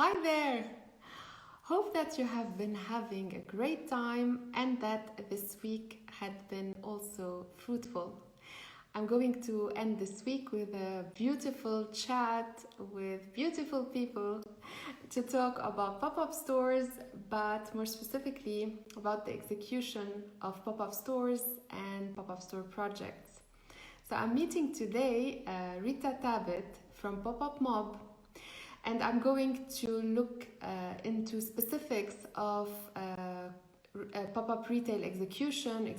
Hi there! Hope that you have been having a great time and that this week had been also fruitful. I'm going to end this week with a beautiful chat with beautiful people to talk about pop up stores, but more specifically about the execution of pop up stores and pop up store projects. So I'm meeting today Rita Tabet from PopUpMob, and I'm going to look into specifics of pop-up retail execution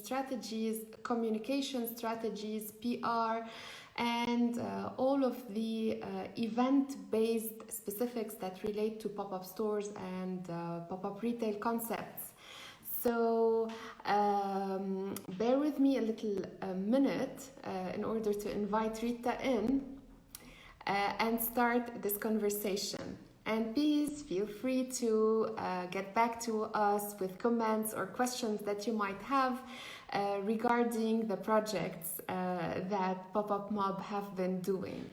strategies, communication strategies, PR, and all of the event-based specifics that relate to pop-up stores and pop-up retail concepts. So bear with me a little minute in order to invite Rita in and start this conversation. And please feel free to get back to us with comments or questions that you might have regarding the projects that PopUpMob have been doing.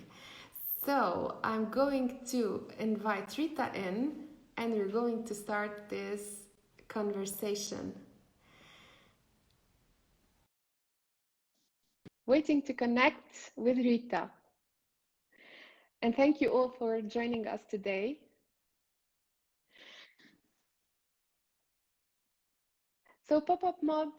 So I'm going to invite Rita in, and we're going to start this conversation. Waiting to connect with Rita. And thank you all for joining us today. So PopUpMob,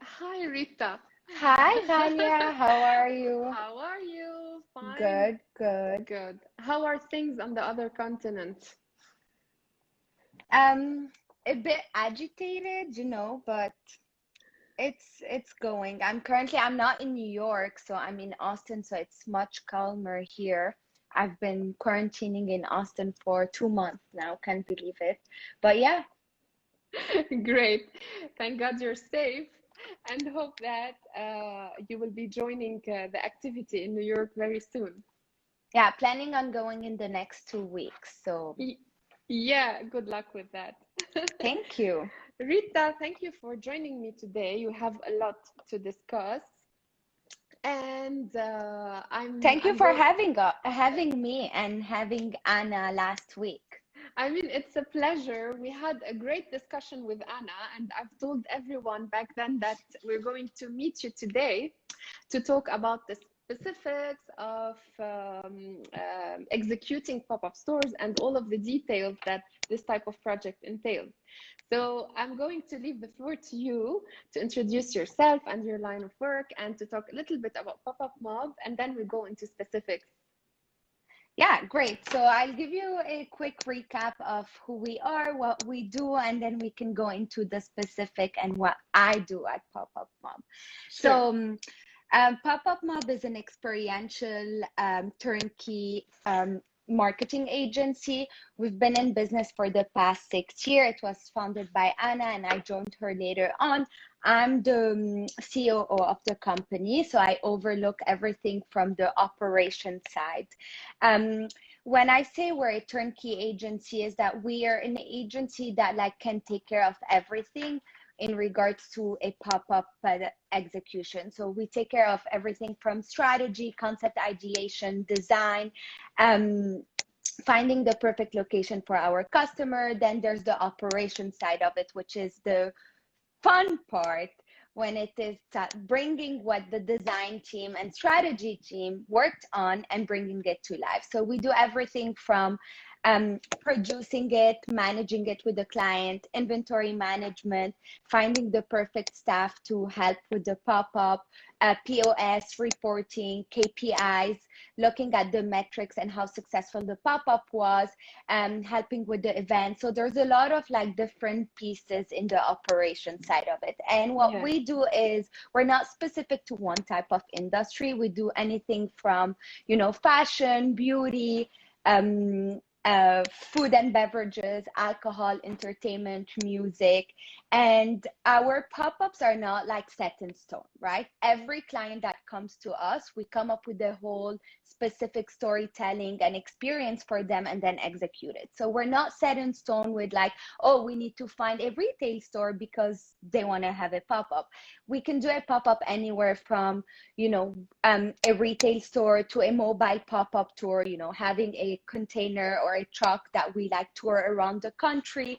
hi Rita. Hi, Rania. How are you? How are you? Fine. Good, good. Good. How are things on the other continent? A bit agitated, but it's going. I'm not in New York, so I'm in Austin, so it's much calmer here. I've been quarantining in Austin for 2 months now. Can't believe it. But yeah. Great. Thank God you're safe, and hope that you will be joining the activity in New York very soon. Yeah, planning on going in the next 2 weeks. So yeah, good luck with that. thank you. Rita, thank you for joining me today. You have a lot to discuss. And Thank you for having me and having Anna last week. I mean, it's a pleasure. We had a great discussion with Anna, and I've told everyone back then that we're going to meet you today to talk about the specifics of executing pop-up stores and all of the details that this type of project entails. So I'm going to leave the floor to you to introduce yourself and your line of work and to talk a little bit about PopUpMob, and then we go into specifics. Yeah, great. So I'll give you a quick recap of who we are, what we do, and then we can go into the specific and what I do at PopUpMob. Sure. So PopUpMob is an experiential turnkey marketing agency. We've been in business for the past 6 years. It was founded by Anna, and I joined her later on. I'm the COO of the company, so I overlook everything from the operation side. When I say we're a turnkey agency, is that we are an agency that can take care of everything in regards to a pop-up execution. So we take care of everything from strategy, concept ideation, design, finding the perfect location for our customer. Then there's the operation side of it, which is the fun part, when it is bringing what the design team and strategy team worked on and bringing it to life. So we do everything from producing it, managing it with the client, inventory management, finding the perfect staff to help with the pop-up, POS, reporting, KPIs, looking at the metrics and how successful the pop-up was, helping with the event. So there's a lot of different pieces in the operation side of it. And what we do is we're not specific to one type of industry. We do anything from, fashion, beauty, food and beverages, alcohol, entertainment, music. And our pop-ups are not set in stone, right? Every client that comes to us, we come up with a whole specific storytelling and experience for them and then execute it. So we're not set in stone with oh, we need to find a retail store because they want to have a pop-up. We can do a pop-up anywhere from, a retail store to a mobile pop-up tour, having a container or a truck that we like tour around the country,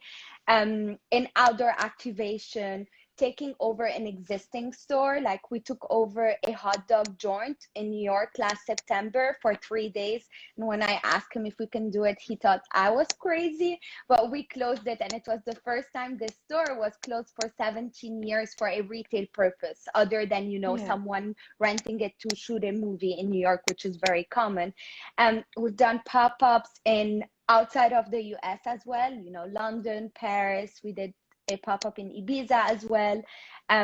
in outdoor activation, taking over an existing store. Like we took over a hot dog joint in New York last September for 3 days. And when I asked him if we can do it, he thought I was crazy, but we closed it. And it was the first time this store was closed for 17 years for a retail purpose, other than, Yeah. someone renting it to shoot a movie in New York, which is very common. We've done pop-ups in outside of the US as well, London, Paris. We did a pop-up in Ibiza as well,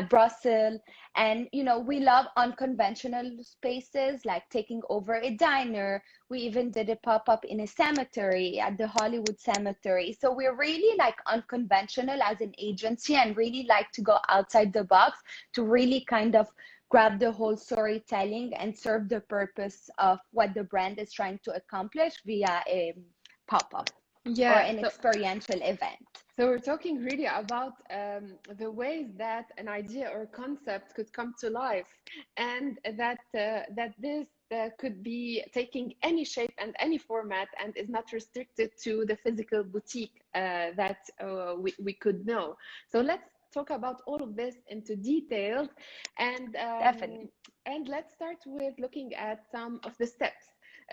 Brussels. And, we love unconventional spaces, like taking over a diner. We even did a pop-up in a cemetery, at the Hollywood Cemetery. So we're really like unconventional as an agency, and really like to go outside the box to really kind of grab the whole storytelling and serve the purpose of what the brand is trying to accomplish via a pop-up or Yeah. an experiential event. So we're talking really about the ways that an idea or concept could come to life, and that this could be taking any shape and any format, and is not restricted to the physical boutique that we could know. So let's talk about all of this into detail, and Definitely. and let's start with looking at some of the steps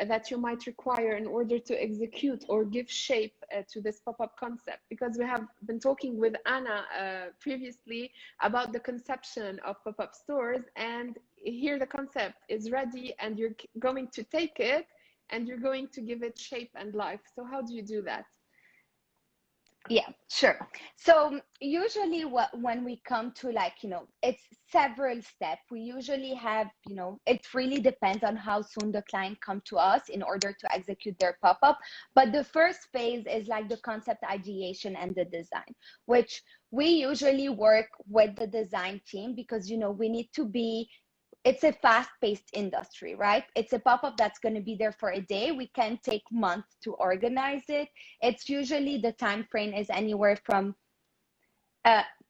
that you might require in order to execute or give shape to this pop-up concept, because we have been talking with Anna previously about the conception of pop-up stores, and here the concept is ready, and you're going to take it and you're going to give it shape and life. So how do you do that? Yeah, sure. So usually when we come to, like, it's several steps. We usually have, it really depends on how soon the client come to us in order to execute their pop-up. But the first phase is like the concept ideation and the design, which we usually work with the design team, because, we need to be, it's a fast-paced industry, right? It's a pop-up that's going to be there for a day. We can take months to organize it. It's usually, the time frame is anywhere from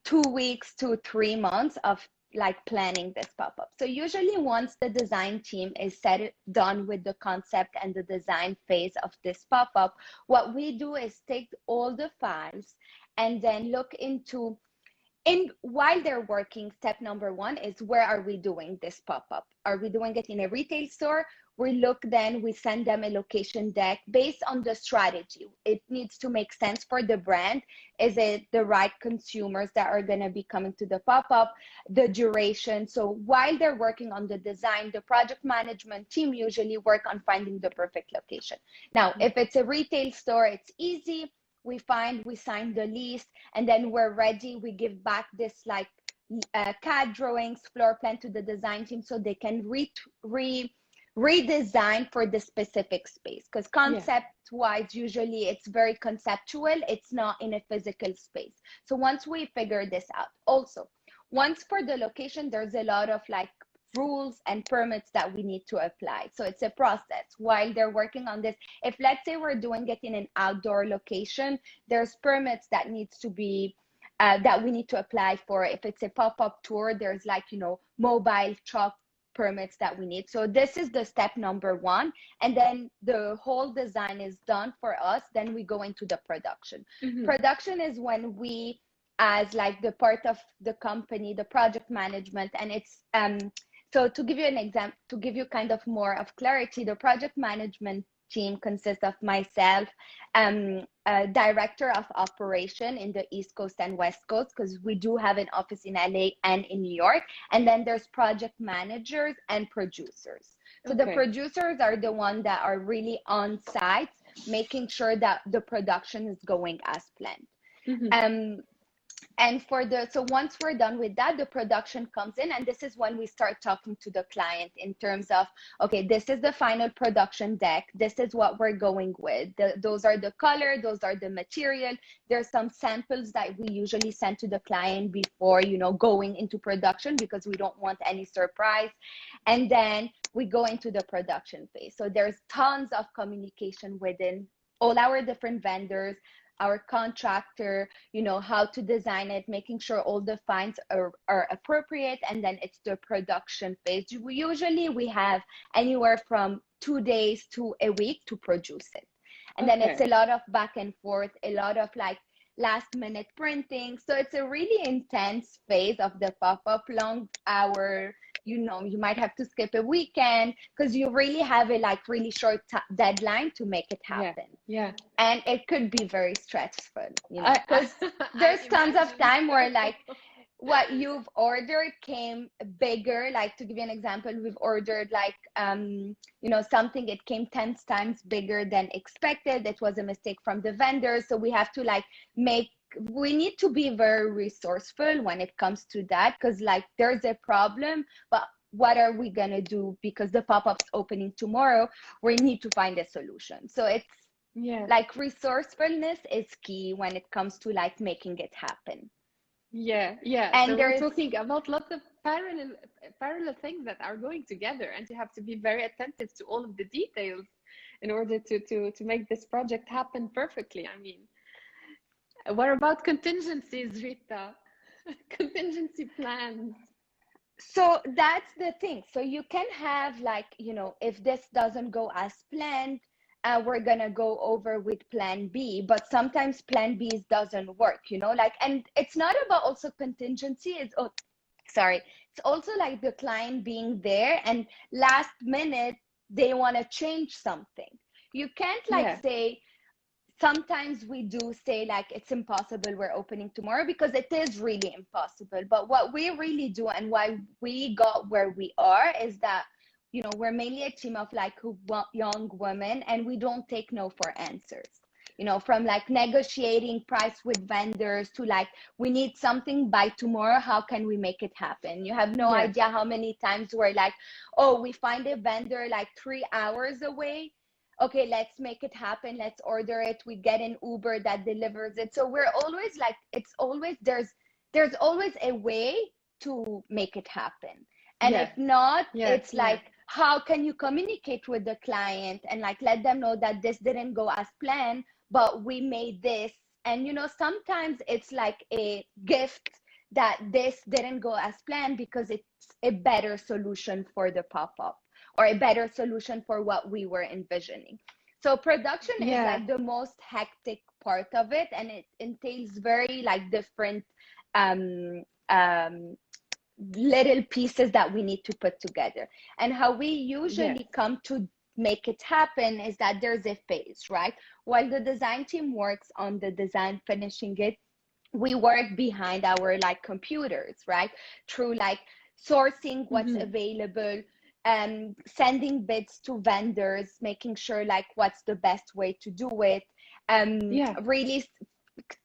2 weeks to 3 months of like planning this pop-up. So usually once the design team is done with the concept and the design phase of this pop-up, what we do is take all the files and then look into, while they're working, step number one is, where are we doing this pop-up? Are we doing it in a retail store? We send them a location deck based on the strategy. It needs to make sense for the brand. Is it the right consumers that are going to be coming to the pop-up? The duration. So while they're working on the design, the project management team usually work on finding the perfect location. Now, if it's a retail store, it's easy. We sign the lease, and then we're ready. We give back this like CAD drawings, floor plan to the design team, so they can redesign for the specific space. Because concept-wise, usually it's very conceptual. It's not in a physical space. So once we figure this out, also, once for the location, there's a lot of like rules and permits that we need to apply. So it's a process while they're working on this. If, let's say, we're doing it in an outdoor location, there's permits that needs to be that we need to apply for. If it's a pop-up tour, there's like, mobile truck permits that we need. So this is the step number one. And then the whole design is done for us. Then we go into the production. Production is when we, as like the part of the company, the project management, and it's so to give you an example, to give you kind of more of clarity, the project management team consists of myself, director of operation in the East Coast and West Coast, because we do have an office in LA and in New York. And then there's project managers and producers. So the producers are the ones that are really on site, making sure that the production is going as planned. And so once we're done with that, the production comes in, and this is when we start talking to the client in terms of, okay, this is the final production deck. This is what we're going with. Those are the color, those are the material. There's some samples that we usually send to the client before, going into production, because we don't want any surprise. And then we go into the production phase. So there's tons of communication within all our different vendors, our contractor, how to design it, making sure all the finds are appropriate. And then it's the production phase. We have anywhere from 2 days to a week to produce it. And then it's Okay. a lot of back and forth, a lot of like last minute printing. So it's a really intense phase of the pop-up, long hour, you know, you might have to skip a weekend because you really have a like really short deadline to make it Yeah. happen. Yeah. And it could be very stressful, you know, I because I there's tons of imagine time where so. like what you've ordered came bigger. Like to give you an example, we've ordered like you know, something, it came 10 times bigger than expected. It was a mistake from the vendor, so we have to like make, we need to be very resourceful when it comes to that, because like there's a problem, but what are we gonna do because the pop-up's opening tomorrow? We need to find a solution. So it's Yeah. like resourcefulness is key when it comes to like making it happen. Yeah, yeah. And So we're there's talking about lots of parallel things that are going together, and you have to be very attentive to all of the details in order to make this project happen perfectly. I mean, what about contingencies, Rita? Contingency plans. so that's the thing. So you can have like, you know, if this doesn't go as planned, we're gonna go over with plan B, but sometimes plan B doesn't work, you know, like, and it's not about also contingency, it's sorry, it's also like the client being there and last minute they want to change something. You can't like Yeah, say, sometimes we do say like it's impossible, we're opening tomorrow, because it is really impossible. But what we really do and why we got where we are is that, you know, we're mainly a team of like young women, and we don't take no for answers, you know, from like negotiating price with vendors to like, we need something by tomorrow, how can we make it happen? You have no yeah, idea how many times we're like, oh, we find a vendor like 3 hours away, okay, let's make it happen, let's order it, we get an Uber that delivers it. So we're always like, it's always, there's always a way to make it happen. And if yeah, not, yeah, it's yeah, like, how can you communicate with the client and like let them know that this didn't go as planned, but we made this. And you know, sometimes it's like a gift that this didn't go as planned because it's a better solution for the pop-up or a better solution for what we were envisioning. So production is yeah, like the most hectic part of it, and it entails very like different um, um, little pieces that we need to put together. And how we yes, usually come to make it happen is that there's a phase, right? While the design team works on the design, finishing it, we work behind our like computers, right? Through like sourcing what's mm-hmm. available, sending bids to vendors, making sure like what's the best way to do it, Yeah, really,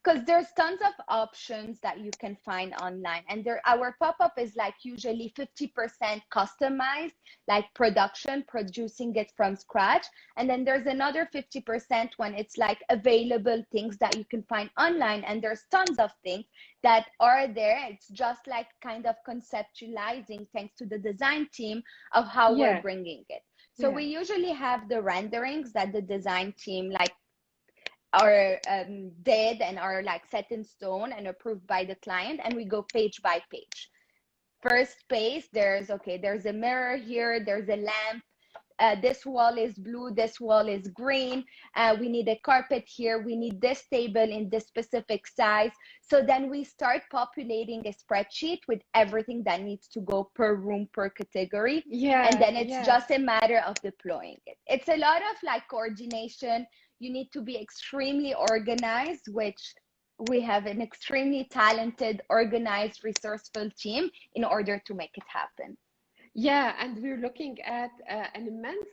because there's tons of options that you can find online, and there, our pop-up is like usually 50% customized, like production, producing it from scratch, and then there's another 50% when it's like available things that you can find online, and there's tons of things that are there. It's just like kind of conceptualizing thanks to the design team of how we're yeah, bringing it. So yeah, we usually have the renderings that the design team like are dead and are like set in stone and approved by the client, and we go page by page. First page, there's okay, there's a mirror here, there's a lamp, this wall is blue, this wall is green, we need a carpet here, we need this table in this specific size. So then we start populating a spreadsheet with everything that needs to go per room, per category, and yeah, then it's yeah. just a matter of deploying it. It's a lot of like coordination. You need to be extremely organized, which we have an extremely talented, organized, resourceful team in order to make it happen. Yeah, and we're looking at an immense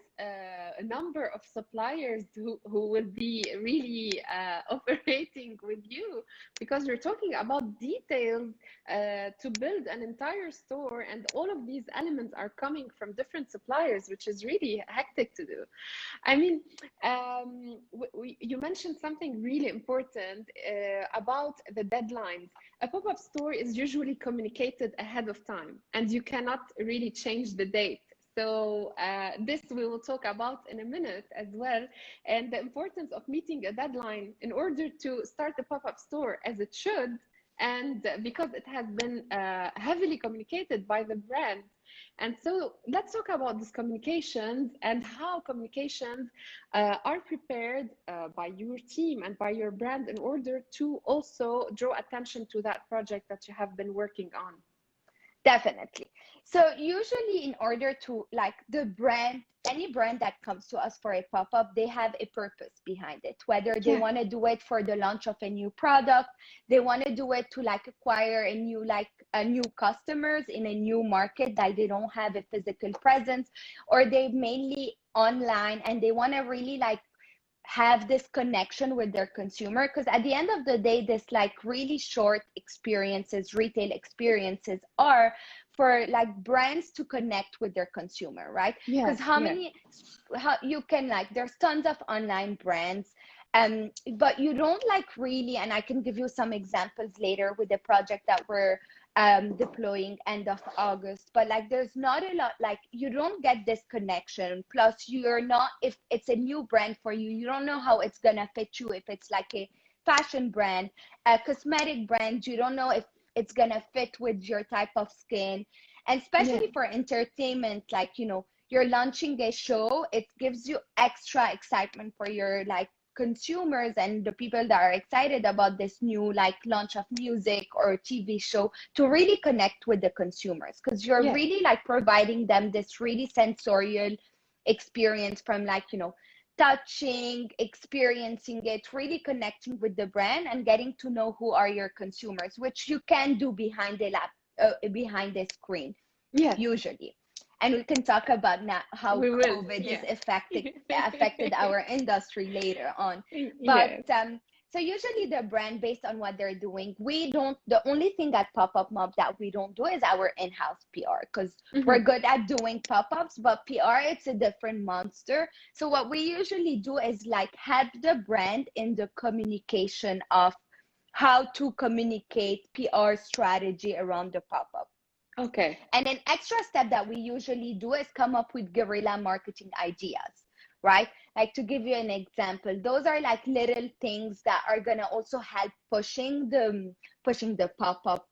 number of suppliers who will be really operating with you, because we're talking about details to build an entire store, and all of these elements are coming from different suppliers, which is really hectic to do. I mean, you mentioned something really important about the deadlines. A pop-up store is usually communicated ahead of time, and you cannot really change the date. So this we will talk about in a minute as well, and the importance of meeting a deadline in order to start the pop-up store as it should. and because it has been heavily communicated by the brand. And so let's talk about these communications and how communications are prepared by your team and by your brand in order to also draw attention to that project that you have been working on. Definitely. So usually in order to like the brand, any brand that comes to us for a pop-up, they have a purpose behind it. Whether they Yeah. want to do it for the launch of a new product, they want to do it to like acquire a new customers in a new market that they don't have a physical presence, or they mainly online and they want to really like have this connection with their consumer, because at the end of the day this like really short experiences, retail experiences, are for like brands to connect with their consumer, right? Yes. Because how Yeah. many, how you can like, there's tons of online brands, but you don't like really, and I can give you some examples later with the project that we're deploying end of August, but like there's not a lot, like you don't get this connection. Plus you're not, if it's a new brand for you, you don't know how it's gonna fit you. If it's like a fashion brand, a cosmetic brand, you don't know if it's gonna fit with your type of skin. And Yeah. especially for entertainment, like, you know, you're launching a show, it gives you extra excitement for your like consumers and the people that are excited about this new like launch of music or TV show, to really connect with the consumers, because you're Yeah. really like providing them this really sensorial experience from like, you know, touching, experiencing it, really connecting with the brand and getting to know who are your consumers, which you can do behind the behind the screen Yes. usually. And we can talk about now how We will. COVID is Yeah. affected our industry later on. But Yes. so usually the brand, based on what they're doing, we don't, the only thing at PopUpMob that we don't do is our in-house PR, because we're Mm-hmm. good at doing pop-ups, but PR, it's a different monster. So what we usually do is like help the brand in the communication of how to communicate PR strategy around the pop-up. Okay. And an extra step that we usually do is come up with guerrilla marketing ideas, right? Like, to give you an example, those are like little things that are gonna also help pushing the pop-up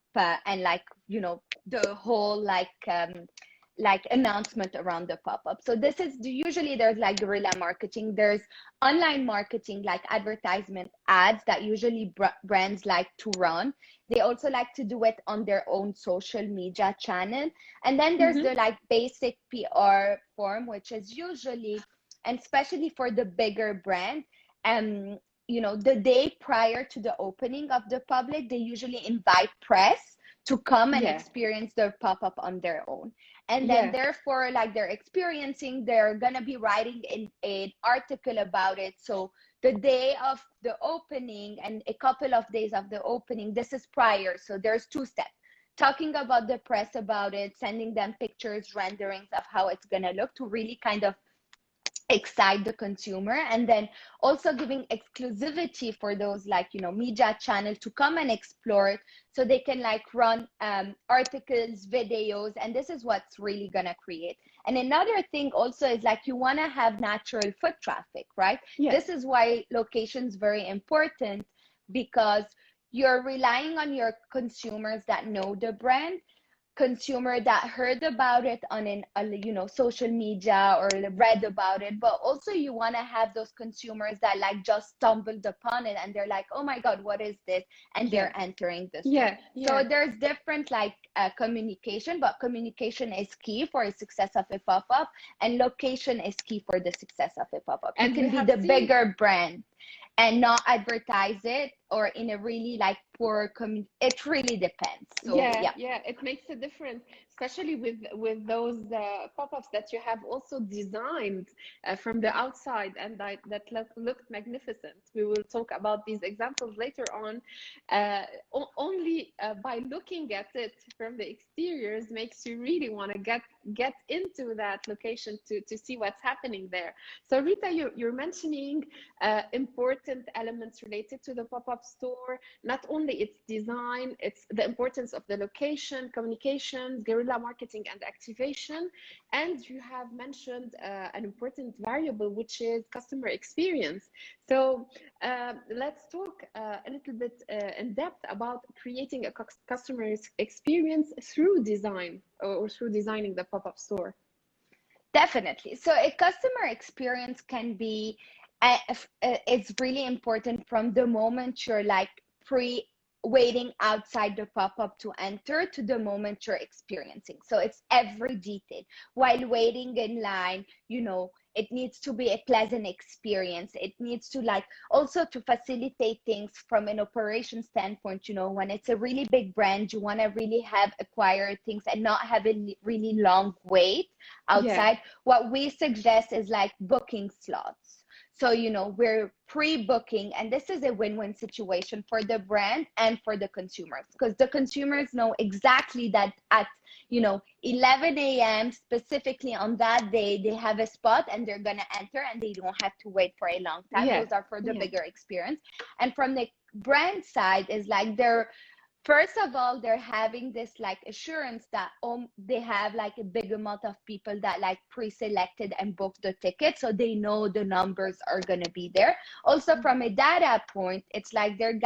and like, you know, the whole like announcement around the pop-up. So this is usually, there's like guerrilla marketing, there's online marketing like advertisement ads that usually brands like to run. They also like to do it on their own social media channel. And then there's Mm-hmm. the like basic PR form, which is usually, and especially for the bigger brand, um, you know, the day prior to the opening of the public, they usually invite press to come and Yeah. experience their pop-up on their own. And then Yeah. therefore, like they're experiencing, they're gonna be writing in an article about it. So the day of the opening and a couple of days of the opening, this is prior. So there's two steps: talking about the press about it, sending them pictures, renderings of how it's gonna look, to really kind of excite the consumer, and then also giving exclusivity for those like, you know, media channel to come and explore it, so they can like run articles, videos, and this is what's really gonna create. And another thing also is like, you want to have natural foot traffic, right? Yes. This is why location is very important, because you're relying on your consumers that know the brand, consumer that heard about it on an you know, social media or read about it, but also you want to have those consumers that like just stumbled upon it and they're like, oh my god, what is this, and Yeah. they're entering the store. Yeah. So Yeah. there's different like communication, but communication is key for a success of a pop-up, and location is key for the success of a pop-up. You And we can be have the seen. bigger brand and not advertise it, or in a really like poor it really depends. So Yeah, yeah. yeah, it makes a difference, especially with those pop-ups that you have also designed from the outside, and that looked magnificent. We will talk about these examples later on. Only by looking at it from the exteriors makes you really want to get into that location to see what's happening there. So Rita, you're mentioning important elements related to the pop-up pop-up store, not only its design, it's the importance of the location, communications, guerrilla marketing, and activation. And you have mentioned an important variable, which is customer experience. So let's talk a little bit in depth about creating a customer experience through design, or through designing the pop-up store. Definitely. So a customer experience can be, it's really important from the moment you're like pre waiting outside the pop-up to enter to the moment you're experiencing. So it's every detail. While waiting in line, it needs to be a pleasant experience. It needs to like also to facilitate things from an operation standpoint. When it's a really big brand, you want to really have acquired things and not have a really long wait Yeah, outside. What we suggest is like booking slots. So, we're pre-booking, and this is a win-win situation for the brand and for the consumers, because the consumers know exactly that at 11 a.m. specifically on that day, they have a spot and they're going to enter and they don't have to wait for a long time. yeah, Those are for the yeah, bigger experience. And from the brand side is like first of all, they're having this like assurance that they have like a big amount of people that like pre-selected and booked the ticket, so they know the numbers are going to be there. Also from a data point, it's like they're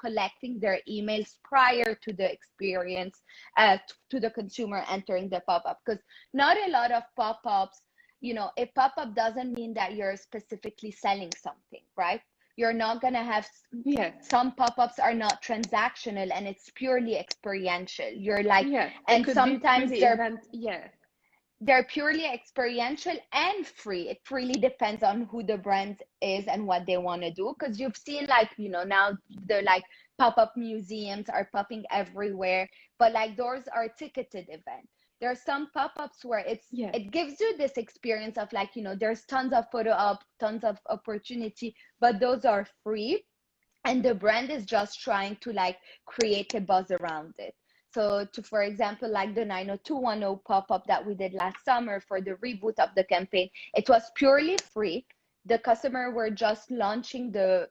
collecting their emails prior to the experience, to the consumer entering the pop-up, because not a lot of pop-ups, a pop-up doesn't mean that you're specifically selling something, right? You're not going to have, yeah, some pop-ups are not transactional and it's purely experiential. You're like, yeah. It and could be sometimes pre-event. Yeah, they're purely experiential and free. It really depends on who the brand is and what they want to do. Because you've seen like, now they're like pop-up museums are popping everywhere, but like those are ticketed events. There are some pop-ups where yeah, it gives you this experience of like, there's tons of photo op, tons of opportunity, but those are free. And the brand is just trying to like create a buzz around it. So for example, like the 90210 pop-up that we did last summer for the reboot of the campaign, it was purely free. The customer were just launching the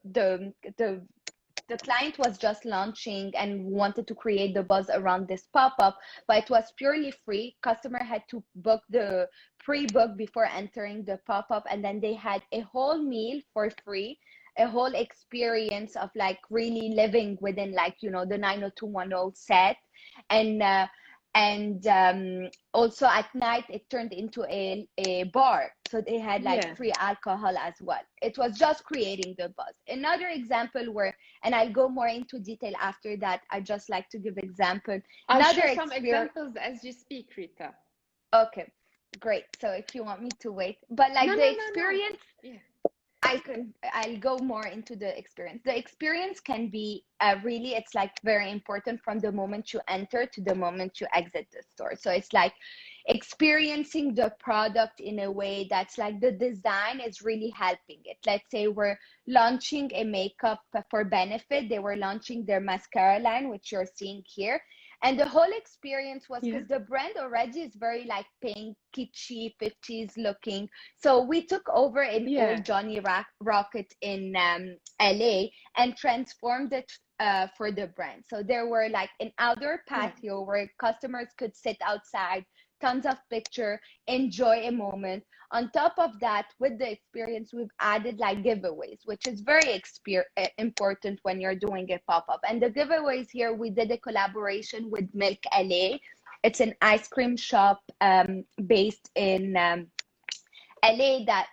client was just launching and wanted to create the buzz around this pop-up, but it was purely free. Customer had to pre-book before entering the pop-up, and then they had a whole meal for free, a whole experience of like really living within like the 90210 set. And also at night it turned into a bar, so they had like yeah. free alcohol as well. It was just creating the buzz. Another example where, and I'll go more into detail after that, I just like to give example. I'll Another share some experience. examples as you speak, Rita. Okay, great. So if you want me to wait, but like No, the no, no, no. experience, Yeah, I'll go more into the experience. The experience can be really, it's like very important from the moment you enter to the moment you exit the store. So it's like experiencing the product in a way that's like the design is really helping it. Let's say we're launching a makeup for Benefit. They were launching their mascara line, which you're seeing here. And the whole experience was yeah, because the brand already is very like pink, kitschy, 50s looking. So we took over an yeah, old Johnny Rocket in LA and transformed it for the brand. So there were like an outdoor yeah, patio where customers could sit outside, tons of picture, enjoy a moment. On top of that, with the experience, we've added like giveaways, which is very important when you're doing a pop-up. And the giveaways here, we did a collaboration with Milk LA. It's an ice cream shop based in LA that,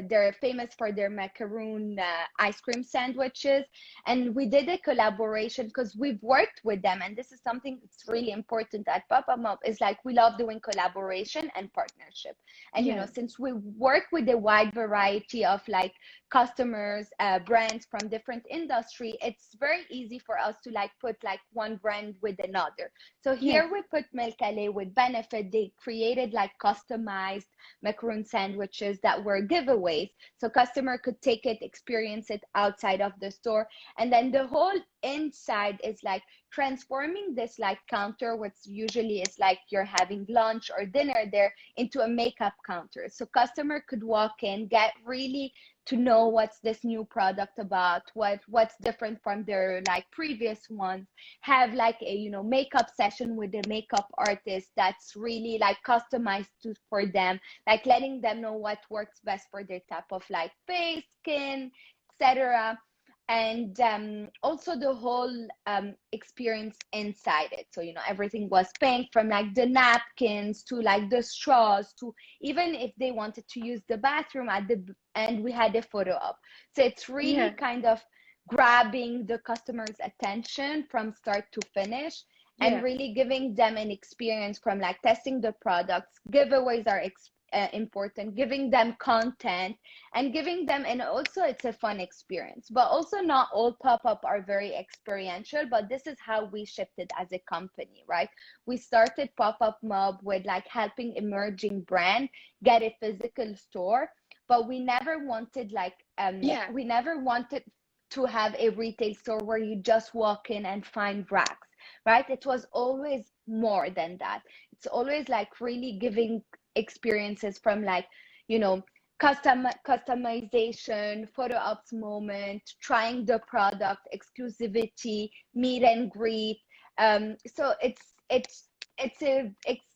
they're famous for their macaroon ice cream sandwiches. And we did a collaboration because we've worked with them. And this is something that's really important at PopUpMob, is like we love doing collaboration and partnership. And, yeah, since we work with a wide variety of like customers, brands from different industry, it's very easy for us to like put like one brand with another. So yeah, here we put Milk LA with Benefit. They created like customized macaroon sandwiches that were giveaways, so customer could take it, experience it outside of the store. And then the whole inside is like transforming this like counter, which usually is like you're having lunch or dinner there, into a makeup counter. So customer could walk in, get really to know what's this new product about, what's different from their like previous ones. Have like a, you know, makeup session with a makeup artist that's really like customized for them, like letting them know what works best for their type of like face, skin, etc. And also the whole experience inside it. So, you know, everything was pink, from like the napkins to like the straws, to even if they wanted to use the bathroom at the end, we had a photo op. So it's really Yeah. kind of grabbing the customer's attention from start to finish, and Yeah. really giving them an experience from like testing the products. Giveaways are important, giving them content and giving them, and also it's a fun experience. But also not all pop-up are very experiential, but this is how we shifted as a company, right? We started PopUpMob with like helping emerging brand get a physical store, but we never wanted like Yeah. we never wanted to have a retail store where you just walk in and find racks, right? It was always more than that. It's always like really giving experiences from like, you know, customization, photo ops moment, trying the product, exclusivity, meet and greet. So it's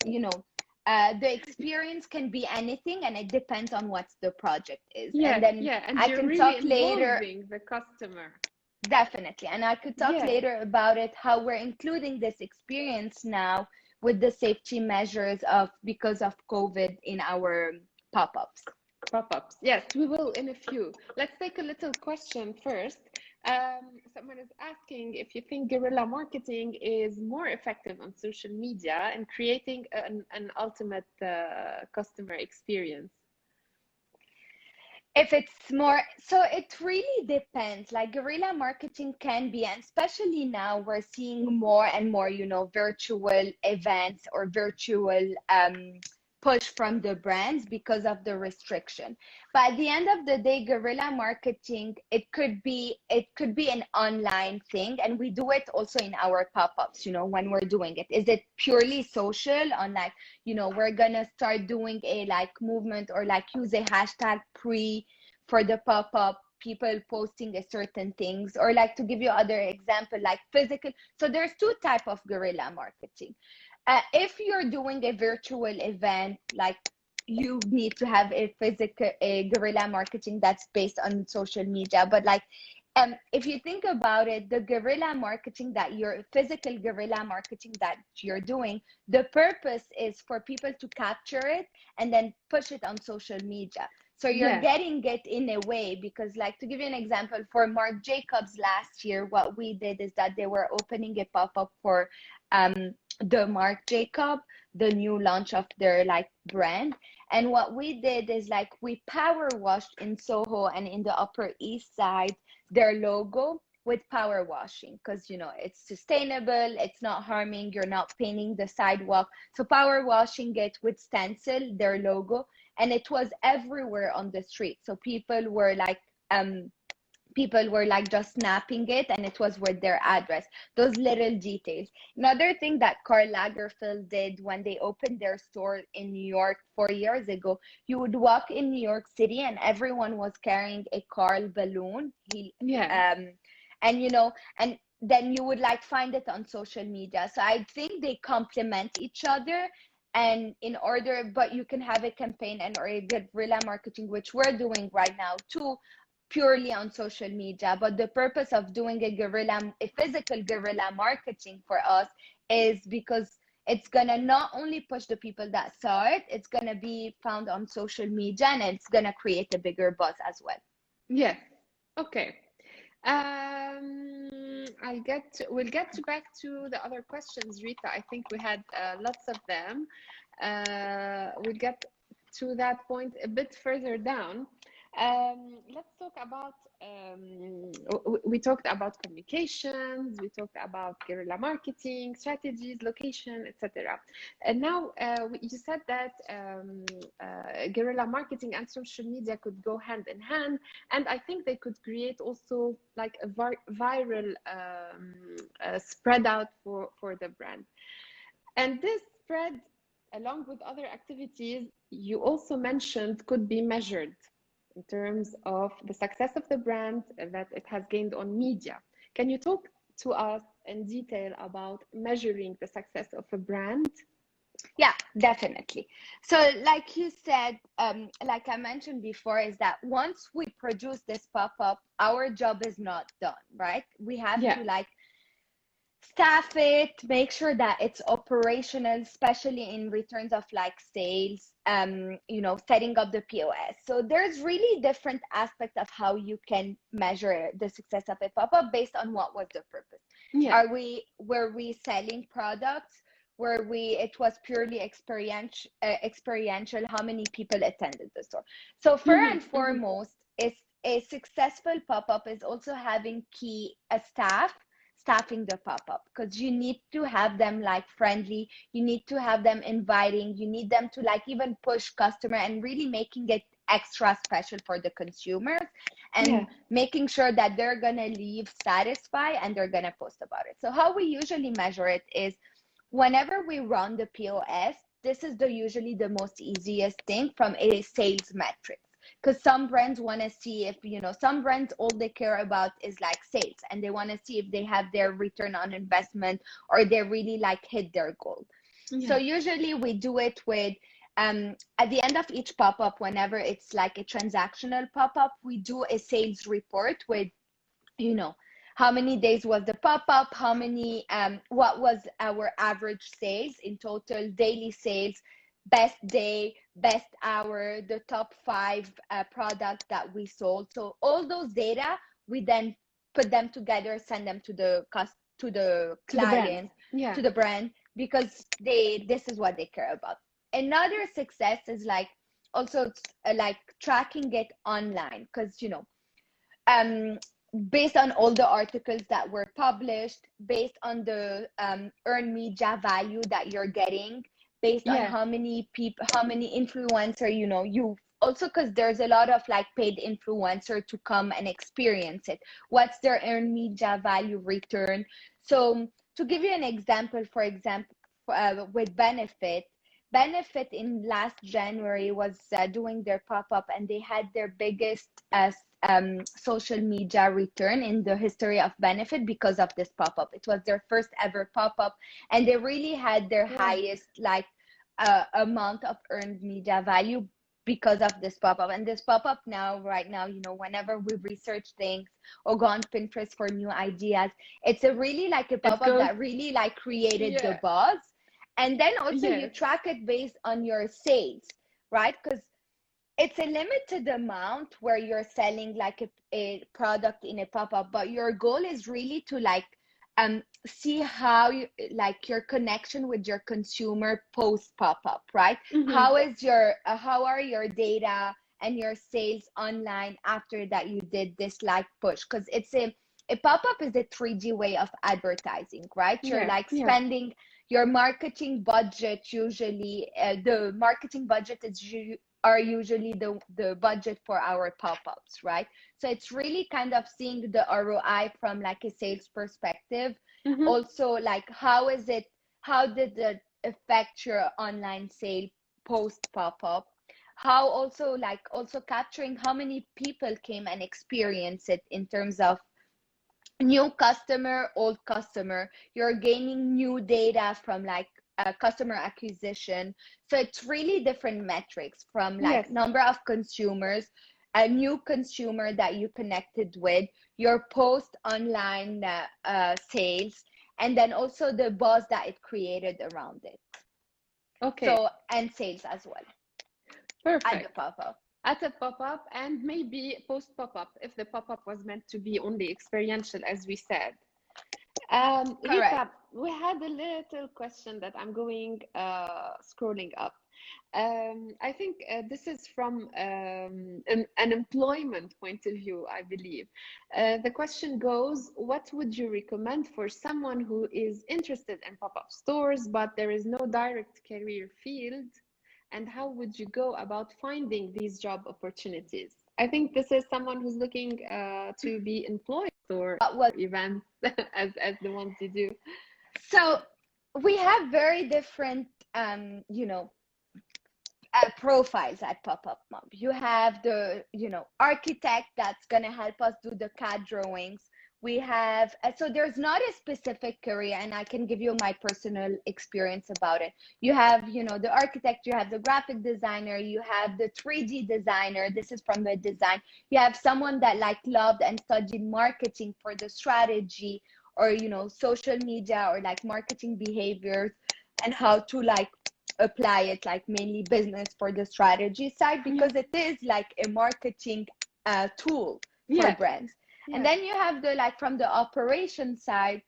you know, the experience can be anything, and it depends on what the project is. Yeah. And then Yeah. And I you're can really talk later. involving the customer. Definitely. And I could talk Yeah. later about it, how we're including this experience now with the safety measures of because of COVID in our pop-ups. Pop-ups. Yes, we will in a few. Let's take a little question first. Someone is asking if you think guerrilla marketing is more effective on social media in creating an ultimate customer experience. If it's more, so it really depends. Like guerrilla marketing can be, and especially now we're seeing more and more, you know, virtual events or virtual push from the brands because of the restriction. But at the end of the day, guerrilla marketing, it could be an online thing, and we do it also in our pop-ups, you know, when we're doing it. Is it purely social on like, you know, we're gonna start doing a like movement or like use a hashtag pre for the pop-up, people posting a certain things, or like to give you other example like physical. So there's two type of guerrilla marketing. If you're doing a virtual event, like you need to have a guerrilla marketing that's based on social media. But like if you think about it, the guerrilla marketing that your physical guerrilla marketing that you're doing, the purpose is for people to capture it and then push it on social media. So you're Yeah. getting it in a way, because like to give you an example, for Marc Jacobs last year, what we did is that they were opening a pop-up for the Marc Jacob, the new launch of their like brand. And what we did is like we power washed in Soho and in the Upper East Side their logo with power washing, because you know it's sustainable, it's not harming, you're not painting the sidewalk. So power washing it with stencil their logo, and it was everywhere on the street. So people were like just snapping it, and it was with their address. Those little details. Another thing that Karl Lagerfeld did when they opened their store in New York 4 years ago, you would walk in New York City and everyone was carrying a Karl balloon. Yeah. And you know, and then you would like find it on social media. So I think they complement each other. And in order, but you can have a campaign and or a guerrilla marketing, which we're doing right now too, purely on social media. But the purpose of doing a physical guerrilla marketing for us is because it's gonna not only push the people that saw it, it's gonna be found on social media, and it's gonna create a bigger buzz as well. Yeah. Okay. We'll get back to the other questions, Rita. I think we had lots of them. We'll get to that point a bit further down. Let's talk about, we talked about communications, we talked about guerrilla marketing, strategies, location, etc. And now you said that guerrilla marketing and social media could go hand in hand. And I think they could create also like a viral spread out for the brand. And this spread, along with other activities you also mentioned, could be measured. in terms of the success of the brand that it has gained on media. Can you talk to us in detail about measuring the success of a brand? Yeah, definitely. So, like you said, like I mentioned before, is that once we produce this pop-up, our job is not done, right? We have Yeah, to like staff it, make sure that it's operational, especially in returns of like sales, setting up the POS. So there's really different aspects of how you can measure the success of a pop-up based on what was the purpose. yeah, Were we selling products? It was purely experiential, how many people attended the store? So first and foremost, is a successful pop-up is also having key staffing the pop-up, because you need to have them like friendly, you need to have them inviting, you need them to like even push customer and really making it extra special for the consumers, yeah, and making sure that they're gonna leave satisfied and they're gonna post about it. So how we usually measure it is whenever we run the POS, this is usually the most easiest thing from a sales metric, because some brands want to see if, some brands, all they care about is like sales, and they want to see if they have their return on investment or they really like hit their goal. So yeah, usually we do it with at the end of each pop-up, whenever it's like a transactional pop-up, we do a sales report with, you know how many days was the pop-up, how many what was our average sales in total, daily sales, best day, best hour, the top 5 products that we sold. So all those data, we then put them together, send them to the to the brand. client, Yeah, to the brand, because this is what they care about. Another success is like also like tracking it online, because um, based on all the articles that were published, based on the earned media value that you're getting, based on yeah, how many people, how many influencer, you also, because there's a lot of like paid influencer to come and experience it. What's their earned media value return? So to give you an example, for example, with Benefit in last January was doing their pop-up, and they had their biggest social media return in the history of Benefit because of this pop-up. It was their first ever pop-up, and they really had their yeah. highest like amount of earned media value because of this pop-up. And this pop-up right now, whenever we research things or go on Pinterest for new ideas, it's a really like a It pop-up goes, that really like created the yeah, buzz. And then also you yes, track it based on your sales, right? Because it's a limited amount where you're selling like a product in a pop-up, but your goal is really to like see how you like your connection with your consumer post pop-up, right? How are your data and your sales online after that you did this like push? Because a pop-up is a 3D way of advertising, right? You're yeah, like yeah, spending your marketing budget. Usually the marketing budget are usually the budget for our pop-ups, right? So it's really kind of seeing the ROI from like a sales perspective. Also, like how did it affect your online sale post pop-up? How also like also capturing how many people came and experienced it in terms of new customer, old customer. You're gaining new data from like customer acquisition. So it's really different metrics from like yes. number of consumers, a new consumer that you connected with, your post online sales, and then also the buzz that it created around it. Okay, So, and sales as well at the perfect. pop-up. At a pop-up and maybe post pop-up if the pop-up was meant to be only experiential, as we said. Correct. Rita, we had a little question that I'm going scrolling up. I think this is from an employment point of view, I believe. The question goes, what would you recommend for someone who is interested in pop-up stores, but there is no direct career field? And how would you go about finding these job opportunities? I think this is someone who's looking to be employed or What was events as the ones you do. so we have very different profiles at PopUpMob. You have the, architect that's going to help us do the CAD drawings. We have, so there's not a specific career, and I can give you my personal experience about it. You have, the architect, you have the graphic designer, you have the 3D designer. This is from the design. You have someone that like loved and studied marketing for the strategy, or, social media, or like marketing behaviors, and how to like apply it, like mainly business for the strategy side, because it is like a marketing tool for brands. And then you have the like from the operation side,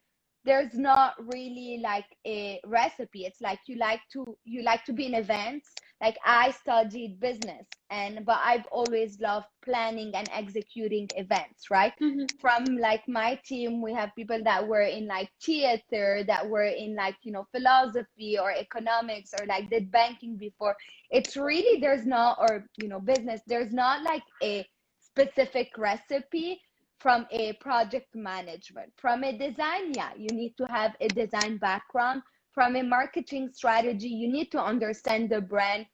there's not really like a recipe. It's like you like to be in events. Like I studied business, but I've always loved planning and executing events, right? From like my team, we have people that were in like theater, that were in like, philosophy or economics, or like did banking before. It's really, there's not, or, business, there's not like a specific recipe. From a project management, from a design, you need to have a design background. From a marketing strategy, you need to understand the brand,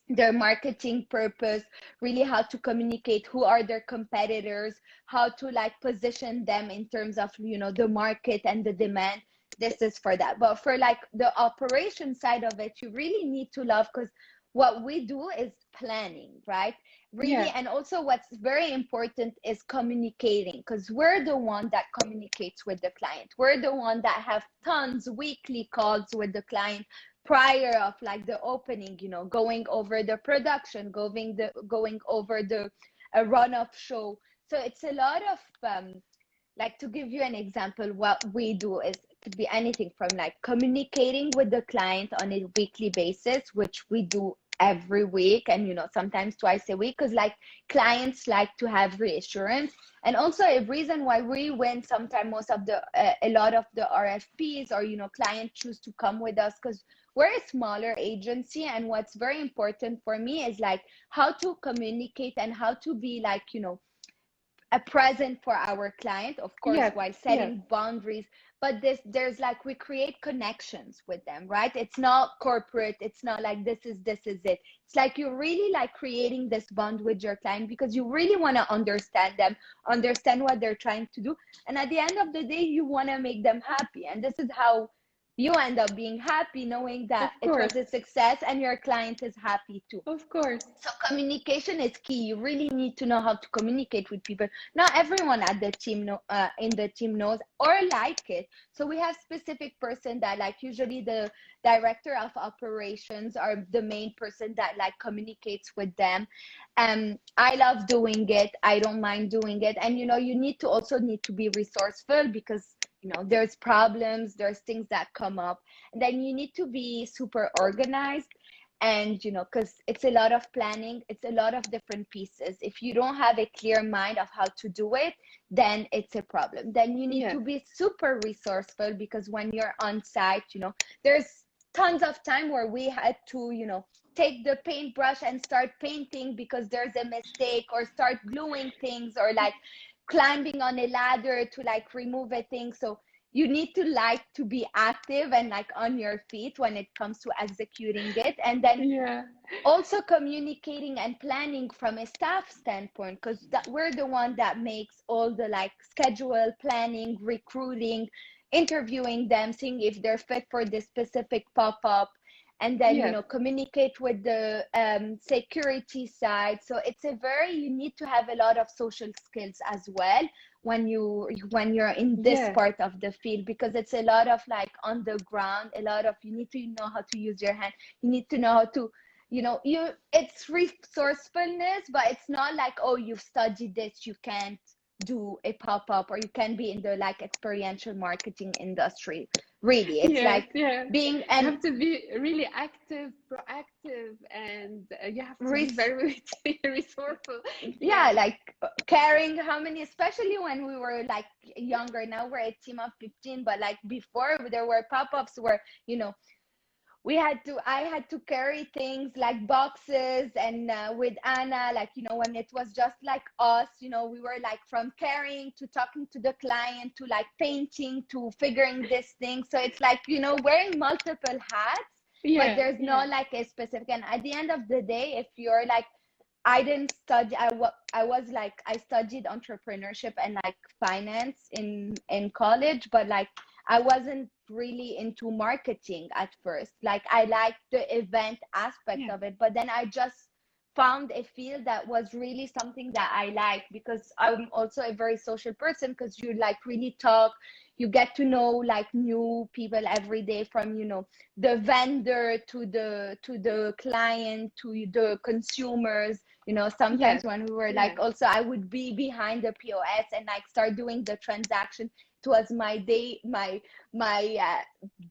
their marketing purpose, really how to communicate, who are their competitors, how to like position them in terms of, the market and the demand. This is for that. But for like the operation side of it, you really need to love, because what we do is planning, right? Really. And also what's very important is communicating, because we're the one that communicates with the client. We're the one that have tons weekly calls with the client prior of like the opening, going over the production, going over the run of show. So it's a lot of like, to give you an example, what we do is, could be anything from like communicating with the client on a weekly basis, which we do every week, and sometimes twice a week, because like clients like to have reassurance. And also a reason why we win sometimes most of the a lot of the RFPs, or clients choose to come with us, because we're a smaller agency. And what's very important for me is like how to communicate and how to be like, a present for our client, of course, while setting boundaries. But there's like, we create connections with them, right? It's not corporate. It's not like this is it. It's like you're really like creating this bond with your client, because you really want to understand them, understand what they're trying to do. And at the end of the day, you want to make them happy. And this is how you end up being happy, knowing that it was a success and your client is happy too. Of course. So communication is key. You really need to know how to communicate with people. Not everyone at the team in the team knows or like it. So we have specific person that like, usually the director of operations are the main person that like communicates with them. I love doing it. I don't mind doing it. And you need to be resourceful, because there's problems, there's things that come up, and then you need to be super organized. And because it's a lot of planning, it's a lot of different pieces. If you don't have a clear mind of how to do it, then it's a problem. Then you need to be super resourceful, because when you're on site, there's tons of time where we had to take the paintbrush and start painting because there's a mistake, or start gluing things, or like climbing on a ladder to like remove a thing. So you need to like to be active and like on your feet when it comes to executing it. And then also communicating and planning from a staff standpoint, because we're the one that makes all the like schedule planning, recruiting, interviewing them, seeing if they're fit for this specific pop-up. And then communicate with the security side. So you need to have a lot of social skills as well when you're in this part of the field, because it's a lot of like on the ground, you need to know how to use your hand. You need to know how to it's resourcefulness, but it's not like, oh, you've studied this, you can't do a pop-up, or you can be in the like experiential marketing industry. Really, it's being, and you have to be really active, proactive, and you have to be very, very resourceful. Like caring how many, especially when we were like younger. Now we're a team of 15, but like before, there were pop-ups where I had to carry things like boxes, and with Anna, like, when it was just like us, we were like from carrying to talking to the client to like painting to figuring this thing. So it's like, wearing multiple hats. but Yeah, there's yeah, no like a specific. And at the end of the day, if you're like, I didn't study. I was like, I studied entrepreneurship and like finance in college, but like I wasn't really into marketing at first. Like I liked the event aspect yeah. of it, but then I just found a field that was really something that I like, because I'm also a very social person, because you like really talk, you get to know like new people every day, from the vendor to the client to the consumers. Sometimes Yes, when we were like, yes. also I would be behind the POS and like start doing the transaction. It was my day, my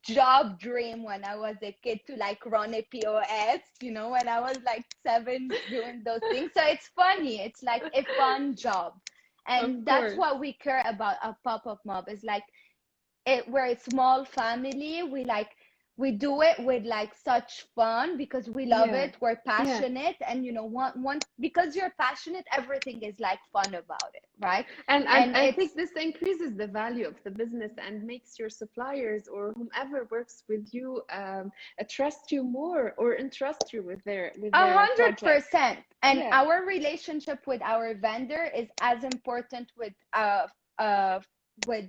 job dream when I was a kid, to like run a POS, when I was like 7, doing those things. So it's funny, it's like a fun job. Of And that's course. what we care about a pop-up mob, is like, we're a small family. We do it with like such fun, because we love Yeah, it, we're yeah. passionate, and because you're passionate, everything is like fun about it, right? And And I it's think this increases the value of the business and makes your suppliers or whomever works with you trust you more or entrust you with a their hundred project. percent. And Yeah, our relationship with our vendor is as important uh with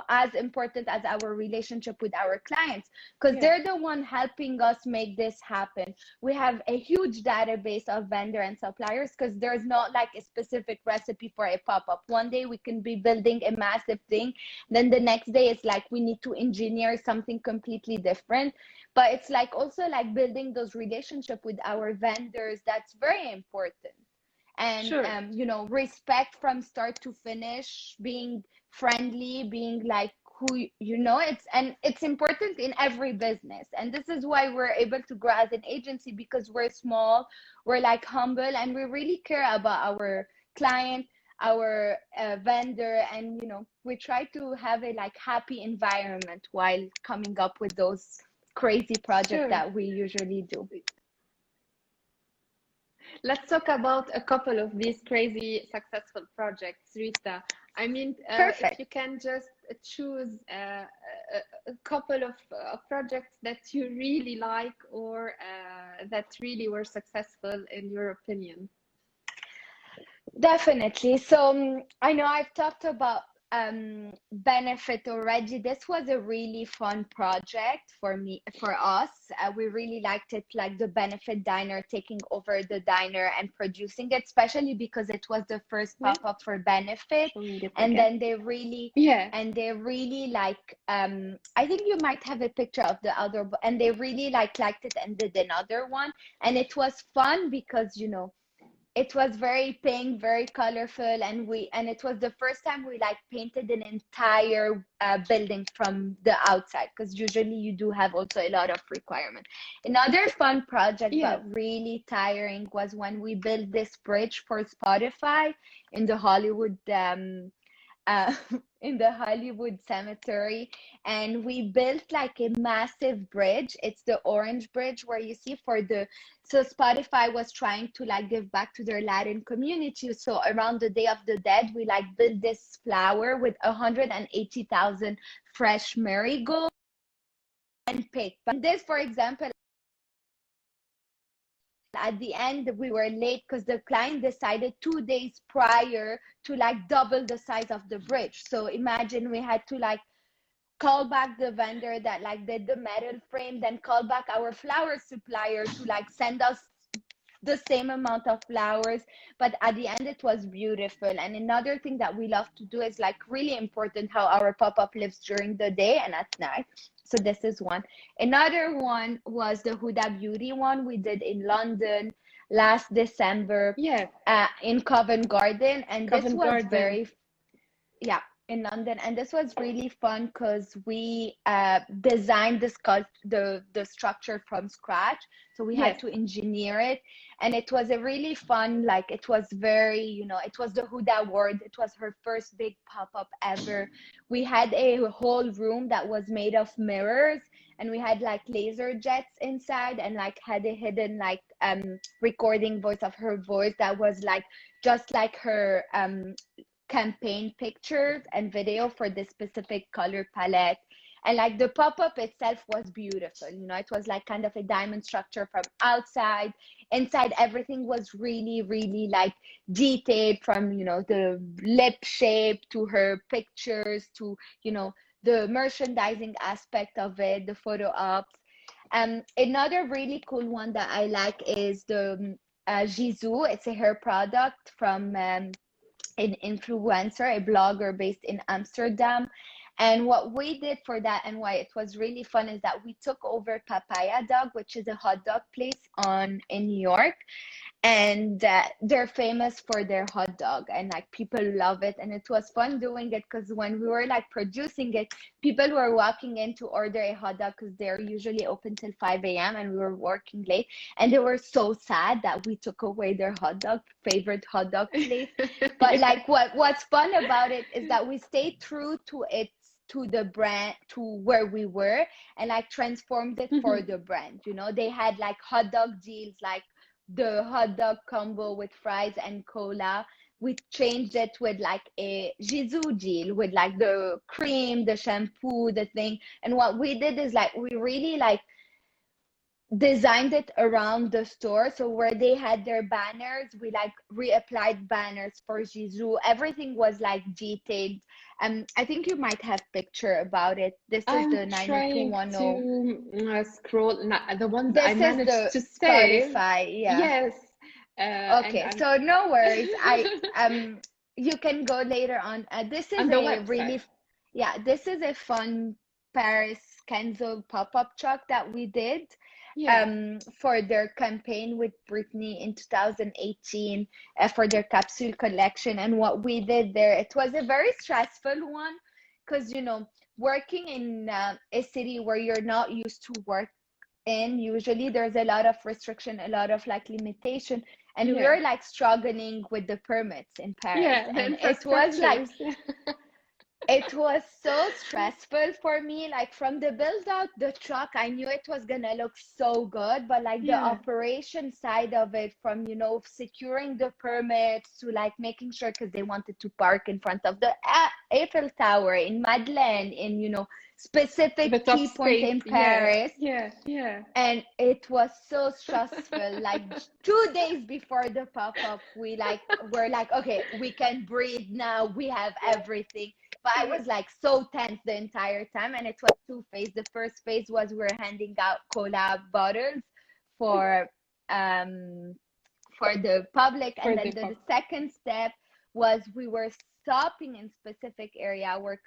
as important as our relationship with our clients, because yeah, they're the one helping us make this happen. We have a huge database of vendor and suppliers, because there's not like a specific recipe for a pop-up. One day we can be building a massive thing, then the next day it's like we need to engineer something completely different. But it's like also like building those relationship with our vendors, that's very important. And sure. respect from start to finish, being friendly, being like who it's important in every business. And this is why we're able to grow as an agency, because we're small, we're like humble, and we really care about our client, our vendor. And we try to have a like happy environment while coming up with those crazy project Sure. that we usually do. Let's talk about a couple of these crazy successful projects, Rita. I mean, if Perfect. you can just choose a couple of projects that you really like or that really were successful in your opinion. Definitely. So I know I've talked about benefit already. This was a really fun project for me, for us. We really liked it, like the benefit diner, taking over the diner and producing it, especially because it was the first Yeah, pop-up for benefit. showing it And again. then Yeah, they really like, I think you might have a picture of the other, and they really liked it and did another one. And it was fun because it was very pink, very colorful. And it was the first time we like painted an entire building from the outside, because usually you do have also a lot of requirement. Another fun project yeah. but really tiring was when we built this bridge for Spotify in the Hollywood uh, in the Hollywood cemetery. And we built like a massive bridge. It's the orange bridge where you see for the, so Spotify was trying to like give back to their Latin community. So around the Day of the Dead, we like built this flower with 180,000 fresh marigolds and picked. But this, for example, at the end we were late because the client decided 2 days prior to like double the size of the bridge. So imagine we had to like call back the vendor that like did the metal frame, then call back our flower supplier to like send us the same amount of flowers. But at the end it was beautiful. And another thing that we love to do is like really important how our pop-up lives during the day and at night. So this is one. Another one was the Huda Beauty one we did in London last December, Yeah, in Covent Garden. And this Covent was Garden. very, yeah, in London. And this was really fun because we designed the structure from scratch. So we had Yes, to engineer it. And it was a really fun, like it was very, it was the Huda Award. It was her first big pop-up ever. We had a whole room that was made of mirrors, and we had like laser jets inside, and like had a hidden like recording voice of her voice that was like just like her campaign pictures and video for this specific color palette. And like the pop-up itself was beautiful. It was like kind of a diamond structure from outside. Inside, everything was really, really like detailed, from, the lip shape to her pictures to, the merchandising aspect of it, the photo ops. Another really cool one that I like is the Jisoo. It's a hair product from an influencer, a blogger based in Amsterdam. And what we did for that, and why it was really fun, is that we took over Papaya Dog, which is a hot dog place in New York, and they're famous for their hot dog, and like people love it. And it was fun doing it because when we were like producing it, people were walking in to order a hot dog because they're usually open till 5 a.m. and we were working late, and they were so sad that we took away their favorite hot dog place. But like what's fun about it is that we stayed true to the brand, to where we were, and like transformed it for the brand. They had like hot dog deals, like the hot dog combo with fries and cola. We changed it with like a Jisoo deal with like the cream, the shampoo, the thing. And what we did is like we really like designed it around the store. So where they had their banners, we like reapplied banners for Jisoo. Everything was like detailed. I think you might have picture about it. This is the I'm trying 9210. to scroll. The ones I This is managed the to save. Spotify, yeah. Yes. And Okay, I'm so no worries. You can go later on. This is on the a website. really, yeah, this is a fun Paris Kenzo pop-up truck that we did Yeah. for their campaign with Britney in 2018, for their capsule collection. And what we did there, it was a very stressful one because, working in a city where you're not used to work in, usually there's a lot of restriction, a lot of like limitation, and we Yeah. were like struggling with the permits in Paris. Yeah. The And it was so stressful for me. Like from the build out the truck, I knew it was gonna look so good, but like the Yeah. operation side of it, from securing the permits to like making sure, because they wanted to park in front of the Eiffel Tower in Madeleine, in The specific top key point state. in Yeah. Paris. Yeah. Yeah. And it was so stressful. Like 2 days before the pop-up, we're like, okay, we can breathe now, we have everything. But I was like so tense the entire time, and it was two phases. The first phase was we were handing out cola bottles for the public, For and the then the pop. second step was we were stopping in specific area where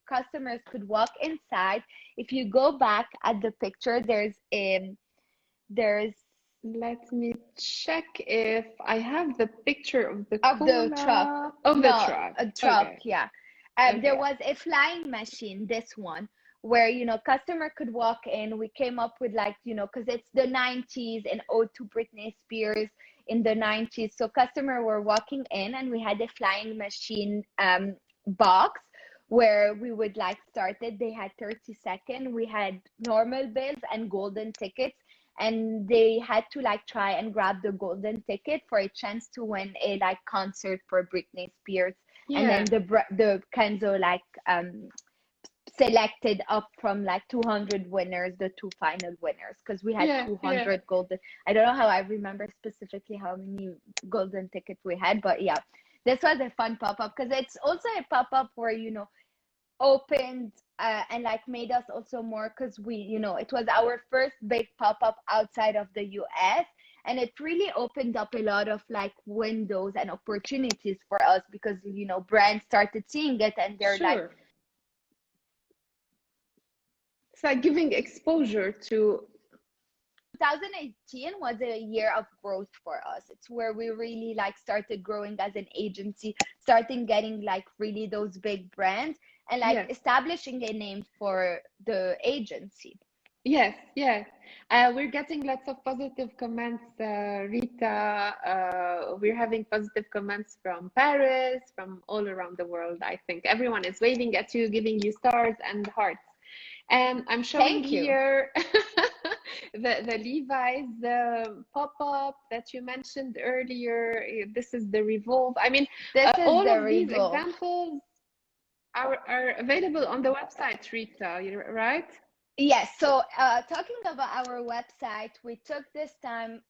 customers could walk inside. If you go back at the picture, there's Let me check if I have the picture of the of the truck. cola of the No, truck. a truck, Okay. yeah. There Okay. was a flying machine, this one, where customer could walk in. We came up with like, because it's the 90s and ode to Britney Spears in the 90s. So customer were walking in, and we had a flying machine box where we would like start it. They had 30-second. We had normal bills and golden tickets, and they had to like try and grab the golden ticket for a chance to win a like concert for Britney Spears. And then Yeah. the Kenzo like selected up from like 200 winners, the two final winners, because we had Yeah. Yeah. 200 golden. I don't know how I remember specifically how many golden tickets we had, but yeah, this was a fun pop-up because it's also a pop-up where opened and like made us also more, because we it was our first big pop-up outside of the US, and it really opened up a lot of like windows and opportunities for us, because brands started seeing it, and they're like, Sure. It's like giving exposure to. 2018 was a year of growth for us. It's where we really like started growing as an agency, starting getting like really those big brands, and like Yes. establishing a name for the agency. Yes, yes. We're getting lots of positive comments, Rita. We're having positive comments from Paris, from all around the world. I think everyone is waving at you, giving you stars and hearts. And I'm showing Thank you. here the Levi's pop-up that you mentioned earlier. This is the Revolve. I mean, This is all the of these Revolve. examples are available on the website, Rita, right? Yes. So, talking about our website, we took this time,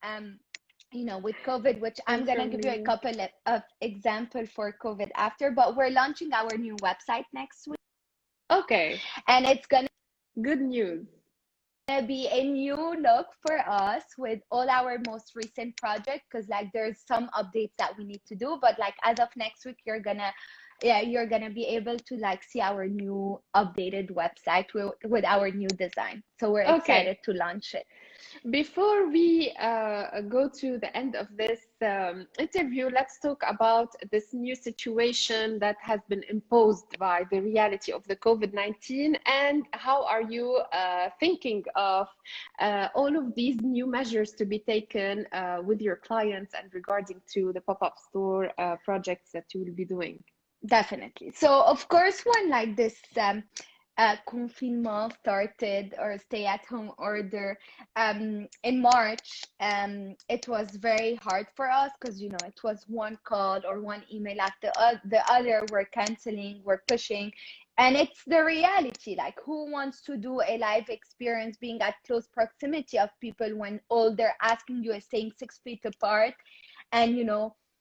with COVID, which I'm gonna give you a Information. couple of example for COVID after, but we're launching our new website next week, Okay, and it's gonna good news. be a new look for us with all our most recent projects, because like there's some updates that we need to do, but like as of next week you're gonna be able to like see our new updated website with our new design, so we're Okay, excited to launch it. before we go to the end of this interview, let's talk about this new situation that has been imposed by the reality of the COVID-19, and how are you thinking of all of these new measures to be taken with your clients and regarding to the pop-up store projects that you will be doing? Definitely. So of course, when like this confinement started, or stay at home order, in March, it was very hard for us, because it was one call or one email after the other. We're canceling, we're pushing, and it's the reality. Like, who wants to do a live experience being at close proximity of people when all they're asking you is staying 6 feet apart, and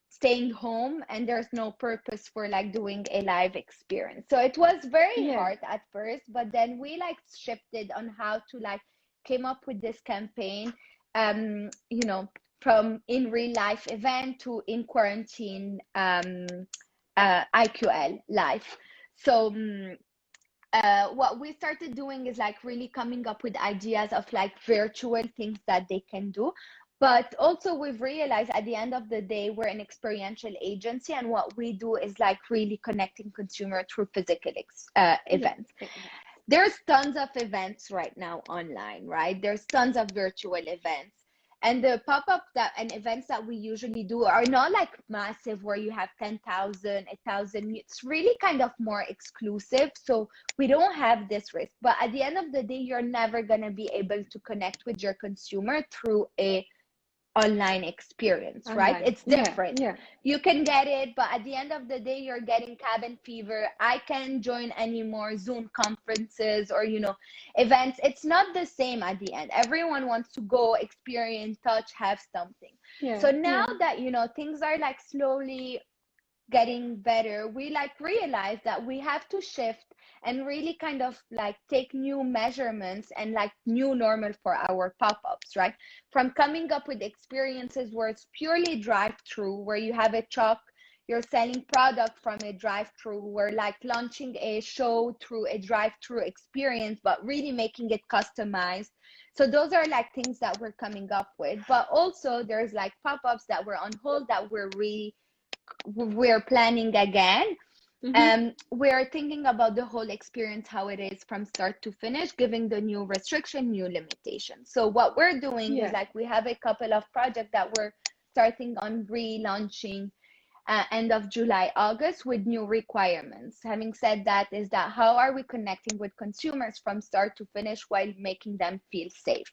staying home, and there's no purpose for like doing a live experience. So it was very Yeah, hard at first, but then we like shifted on how to like came up with this campaign, um from in real life event to in quarantine, IQL live. So what we started doing is like really coming up with ideas of like virtual things that they can do. But also, we've realized at the end of the day, we're an experiential agency, and what we do is like really connecting consumer through physical yeah, events. There's tons of events right now online, right? There's tons of virtual events. And the pop-up that and events that we usually do are not like massive where you have 10,000, 1,000. It's really kind of more exclusive. So we don't have this risk. But at the end of the day, you're never going to be able to connect with your consumer through a online experience, right? online. It's Yeah, different. yeah, You can get it, but at the end of the day, you're getting cabin fever. I can't join any more Zoom conferences or, events. It's not the same at the end. Everyone wants to go experience, touch, have something. yeah, So now yeah. that, things are like slowly getting better, we like realize that we have to shift and really kind of like take new measurements and like new normal for our pop-ups, right? From coming up with experiences where it's purely drive-through, where you have a truck, you're selling product from a drive-through, we're like launching a show through a drive-through experience, but really making it customized. So those are like things that we're coming up with. But also there's like pop-ups that were on hold that we're planning again. Mm-hmm. We're thinking about the whole experience, how it is from start to finish, giving the new restriction, new limitation. So what we're doing is Yeah, like we have a couple of projects that we're starting on relaunching end of July, August, with new requirements. Having said that, is that how are we connecting with consumers from start to finish while making them feel safe?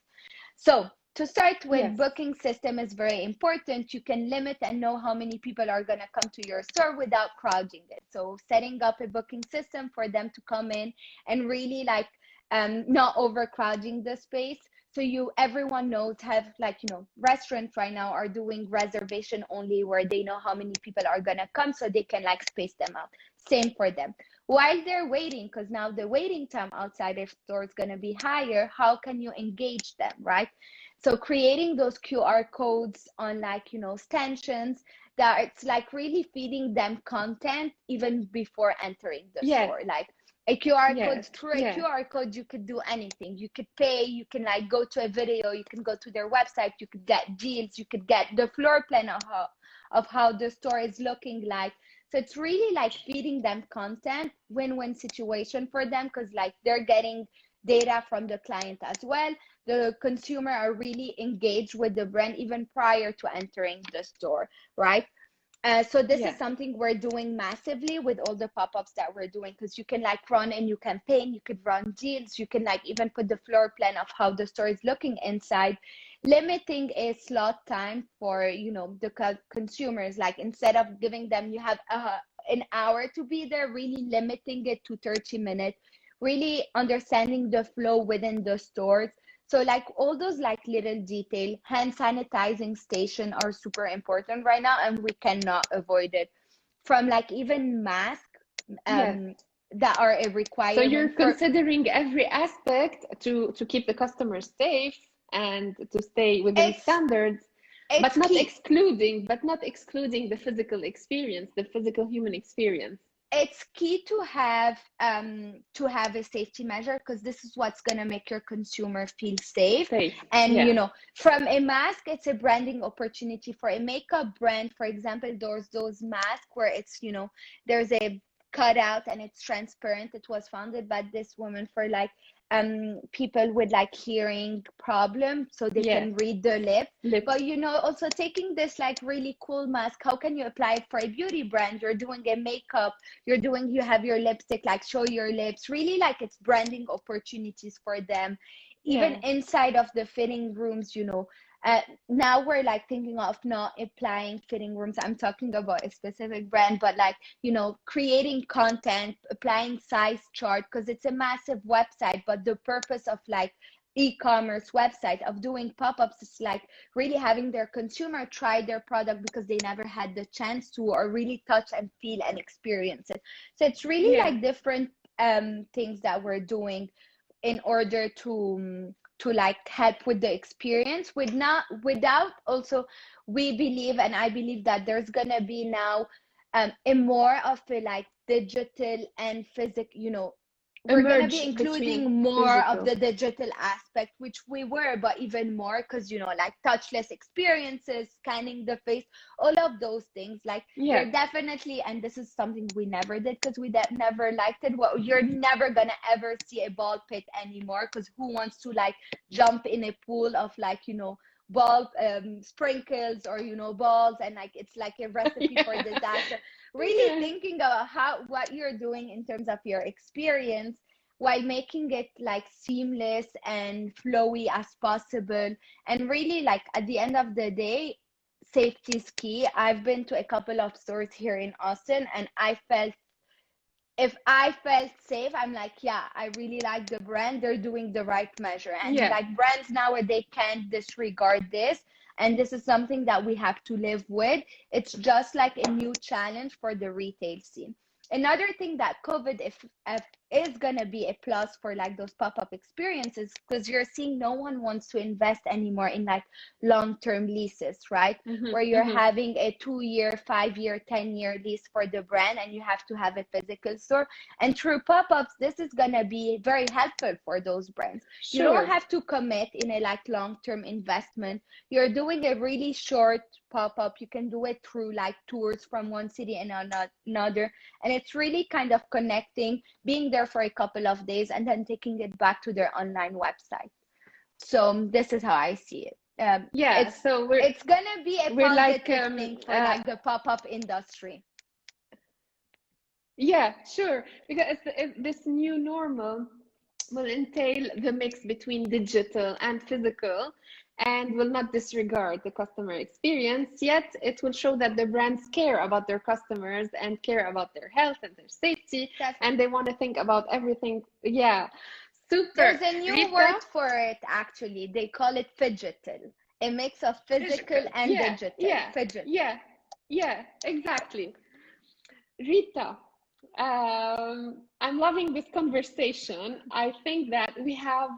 So to start with, yes, booking system is very important. You can limit and know how many people are going to come to your store without crowding it. So setting up a booking system for them to come in and really like not overcrowding the space. So everyone knows, have like, restaurants right now are doing reservation only, where they know how many people are going to come, so they can like space them out. Same for them while they're waiting, because now the waiting time outside their store is going to be higher. How can you engage them, right? So creating those QR codes on like, stanchions, that it's like really feeding them content even before entering the yes, store. Like a QR code, yes, through a yeah, QR code, you could do anything. You could pay, you can like go to a video, you can go to their website, you could get deals, you could get the floor plan of how the store is looking like. So it's really like feeding them content, win-win situation for them, because like they're getting data from the client as well. The consumer are really engaged with the brand even prior to entering the store, right? So this is yeah, something we're doing massively with all the pop-ups that we're doing, because you can like run a new campaign, you could run deals, you can like even put the floor plan of how the store is looking inside, limiting a slot time for the consumers. Like instead of giving them, you have an hour to be there, really limiting it to 30 minutes, really understanding the flow within the stores. So like all those like little detail, hand sanitizing station are super important right now, and we cannot avoid it. From like even mask, Yes. that are a So you're requirement for. considering every aspect to keep the customers safe and to stay within It's standards, it's key. but not excluding the physical experience, the physical human experience. It's key to have a safety measure, because this is what's going to make your consumer feel safe. Safe. And Yeah. from a mask, it's a branding opportunity. For a makeup brand, for example, there's those masks where it's, there's a cutout and it's transparent. It was founded by this woman for like people with like hearing problem, so they Yes. can read the lips. Lips. But also taking this like really cool mask, how can you apply it for a beauty brand? You're doing a makeup, you have your lipstick, like show your lips, really, like it's branding opportunities for them. Even Yeah. inside of the fitting rooms, now we're like thinking of not applying fitting rooms. I'm talking about a specific brand, but like, creating content, applying size chart, because it's a massive website. But the purpose of like e-commerce website of doing pop-ups is like really having their consumer try their product because they never had the chance to, or really touch and feel and experience it. So it's really Yeah. like different things that we're doing in order to like help with the experience, with not without also, we believe, and I believe that there's gonna be now a more of a like digital and physical, A we're gonna be merge including between more of physical. the digital aspect, which we were, but even more, because like touchless experiences, scanning the face, all of those things. Like Yeah. you're definitely, and this is something we never did because we never liked it. Well, you're never gonna ever see a ball pit anymore, because who wants to like jump in a pool of like ball sprinkles, or balls, and like it's like a recipe for Yeah. disaster. Really Yeah. thinking about what you're doing in terms of your experience, while making it like seamless and flowy as possible. And really, like at the end of the day, safety is key. I've been to a couple of stores here in Austin, and if I felt safe, I'm like, yeah, I really like the brand. They're doing the right measure. And Yeah. like brands nowadays can't disregard this. And this is something that we have to live with. It's just like a new challenge for the retail scene. Another thing that COVID, if is gonna be a plus for like those pop-up experiences, because you're seeing no one wants to invest anymore in like long-term leases, right? Mm-hmm. Where you're Mm-hmm. having a 2-year, 5-year, 10-year lease for the brand, and you have to have a physical store. And through pop-ups, this is gonna be very helpful for those brands. You don't Sure. have to commit in a like long-term investment. You're doing a really short pop-up. You can do it through like tours from one city and another. And it's really kind of connecting, being there for a couple of days, and then taking it back to their online website. So this is how I see it. Yeah. So It's gonna be a we're like positive thing for like the pop-up industry. yeah, sure. Because this new normal will entail the mix between digital and physical and will not disregard the customer experience, yet it will show that the brands care about their customers and care about their health and their safety, That's and they want to think about everything. Yeah, super. There's a new Rita? word for it actually. They call it phygital. A mix of physical and Yeah, digital. yeah, Fidget. yeah, yeah, exactly. Rita, I'm loving this conversation. I think that we have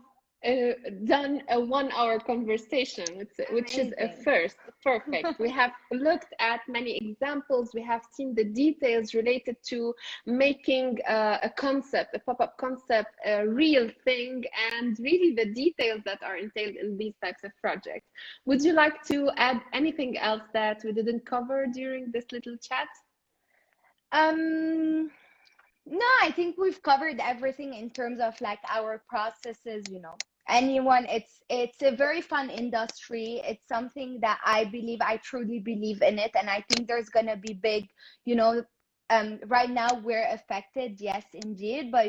done a 1 hour conversation, which is a Amazing. first. Perfect. We have looked at many examples. We have seen the details related to making a concept, a pop-up concept, a real thing, and really the details that are entailed in these types of projects. Would you like to add anything else that we didn't cover during this little chat? Um, no, I think we've covered everything in terms of like our processes, Anyone, it's a very fun industry. It's something that I truly believe in it, and I think there's gonna be big, you know, right now we're affected, yes, indeed, but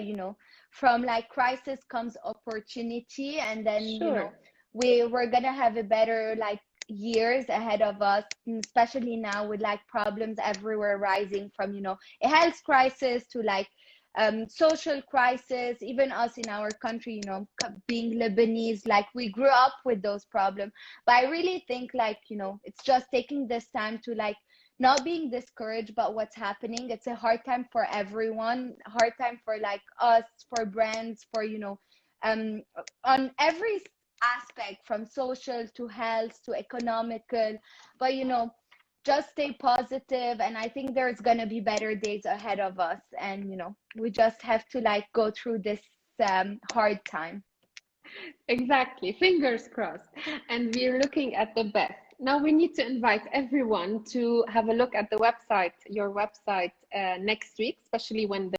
from like crisis comes opportunity, and then Sure. we're gonna have a better like years ahead of us, especially now with like problems everywhere rising from, a health crisis to like social crisis. Even us in our country, being Lebanese, like we grew up with those problems. But I really think like, it's just taking this time to like not being discouraged about what's happening. It's a hard time for everyone, hard time for like us, for brands, for, um, on every aspect from social to health to economical. But, just stay positive, and I think there's going to be better days ahead of us. And, we just have to like go through this hard time. Exactly, fingers crossed. And we're looking at the best. Now we need to invite everyone to have a look at the website, your website, next week, especially when